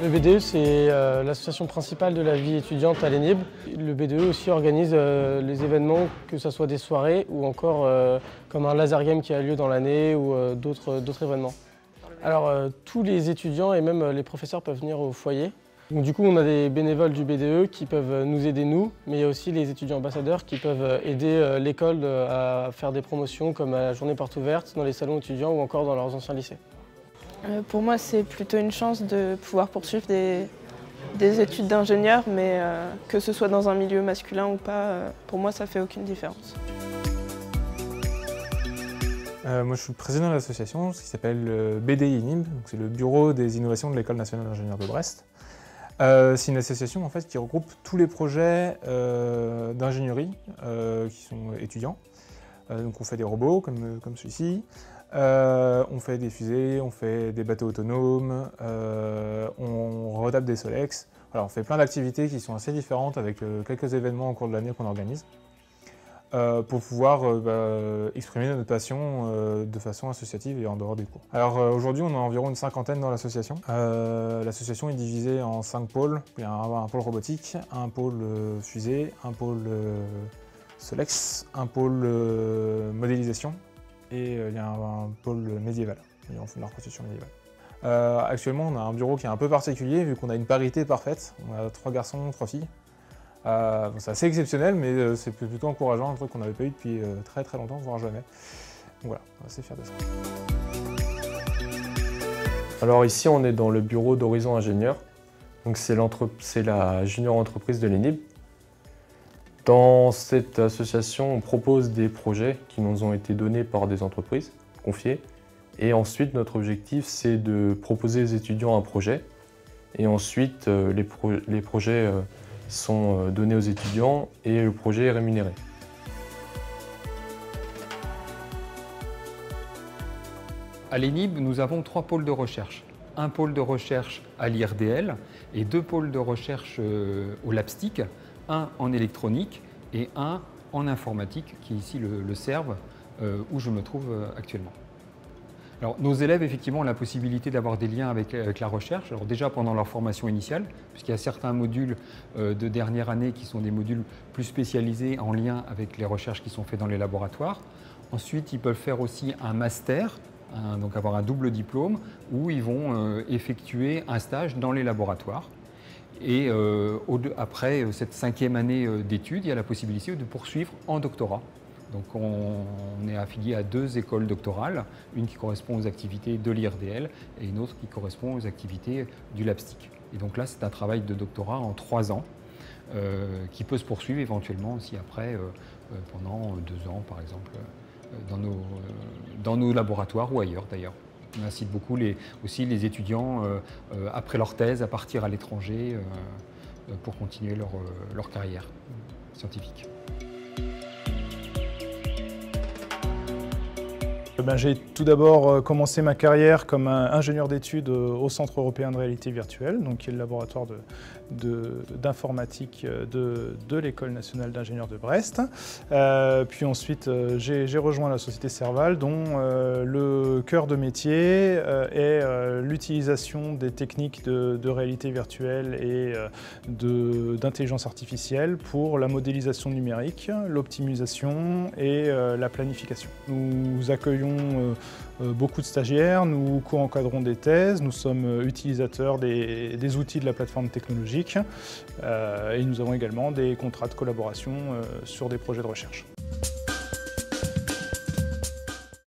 Le BDE, c'est l'association principale de la vie étudiante à l'ENIB. Le BDE aussi organise les événements, que ce soit des soirées ou encore comme un laser game qui a lieu dans l'année ou d'autres événements. Alors tous les étudiants et même les professeurs peuvent venir au foyer. Donc, du coup, on a des bénévoles du BDE qui peuvent nous aider nous, mais il y a aussi les étudiants ambassadeurs qui peuvent aider l'école à faire des promotions comme à la journée porte ouverte dans les salons étudiants ou encore dans leurs anciens lycées. Pour moi, c'est plutôt une chance de pouvoir poursuivre des études d'ingénieur, mais que ce soit dans un milieu masculin ou pas, pour moi, ça fait aucune différence. Moi, je suis le président de l'association, ce qui s'appelle BDI-NIB, c'est le Bureau des innovations de l'École nationale d'ingénieurs de Brest. C'est une association en fait, qui regroupe tous les projets d'ingénierie qui sont étudiants. Donc on fait des robots comme celui-ci, on fait des fusées, on fait des bateaux autonomes, on retape des Solex. Voilà, on fait plein d'activités qui sont assez différentes avec quelques événements au cours de l'année qu'on organise pour pouvoir exprimer notre passion de façon associative et en dehors des cours. Alors aujourd'hui on a environ une cinquantaine dans l'association. L'association est divisée en 5 pôles. Il y a un pôle robotique, un pôle fusée, un pôle Solex, un pôle modélisation et il y a un pôle médiéval. Et on fait de la reconstitution médiévale. Actuellement on a un bureau qui est un peu particulier vu qu'on a une parité parfaite. On a 3 garçons, 3 filles. C'est assez exceptionnel, mais c'est plutôt encourageant, un truc qu'on n'avait pas eu depuis très très longtemps, voire jamais. Donc voilà, on est assez fiers de ça. Alors ici, on est dans le bureau d'Horizon Ingénieur. Donc c'est la junior entreprise de l'ENIB. Dans cette association, on propose des projets qui nous ont été donnés par des entreprises, confiés. Et ensuite, notre objectif, c'est de proposer aux étudiants un projet. Et ensuite, les projets sont donnés aux étudiants et le projet est rémunéré. À l'ENIB, nous avons 3 pôles de recherche. Un pôle de recherche à l'IRDL et 2 pôles de recherche au LabSTIC, un en électronique et un en informatique, qui est ici le CERV, où je me trouve actuellement. Alors, nos élèves, effectivement, ont la possibilité d'avoir des liens avec la recherche. Alors, déjà pendant leur formation initiale, puisqu'il y a certains modules de dernière année qui sont des modules plus spécialisés en lien avec les recherches qui sont faites dans les laboratoires. Ensuite, ils peuvent faire aussi un master, donc avoir un double diplôme, où ils vont effectuer un stage dans les laboratoires. Et après cette 5e année d'études, il y a la possibilité de poursuivre en doctorat. Donc on est affilié à 2 écoles doctorales, une qui correspond aux activités de l'IRDL et une autre qui correspond aux activités du LabSTIC. Et donc là, c'est un travail de doctorat en 3 ans qui peut se poursuivre éventuellement aussi après pendant 2 ans, par exemple, dans nos laboratoires ou ailleurs d'ailleurs. On incite beaucoup aussi les étudiants, après leur thèse, à partir à l'étranger pour continuer leur carrière scientifique. J'ai tout d'abord commencé ma carrière comme ingénieur d'études au Centre européen de réalité virtuelle, donc qui est le laboratoire d'informatique de l'École nationale d'ingénieurs de Brest. Puis ensuite, j'ai rejoint la société Serval, dont le cœur de métier est l'utilisation des techniques de réalité virtuelle et d'intelligence artificielle pour la modélisation numérique, l'optimisation et la planification. Nous accueillons beaucoup de stagiaires, nous co-encadrons des thèses, nous sommes utilisateurs des outils de la plateforme technologique et nous avons également des contrats de collaboration sur des projets de recherche.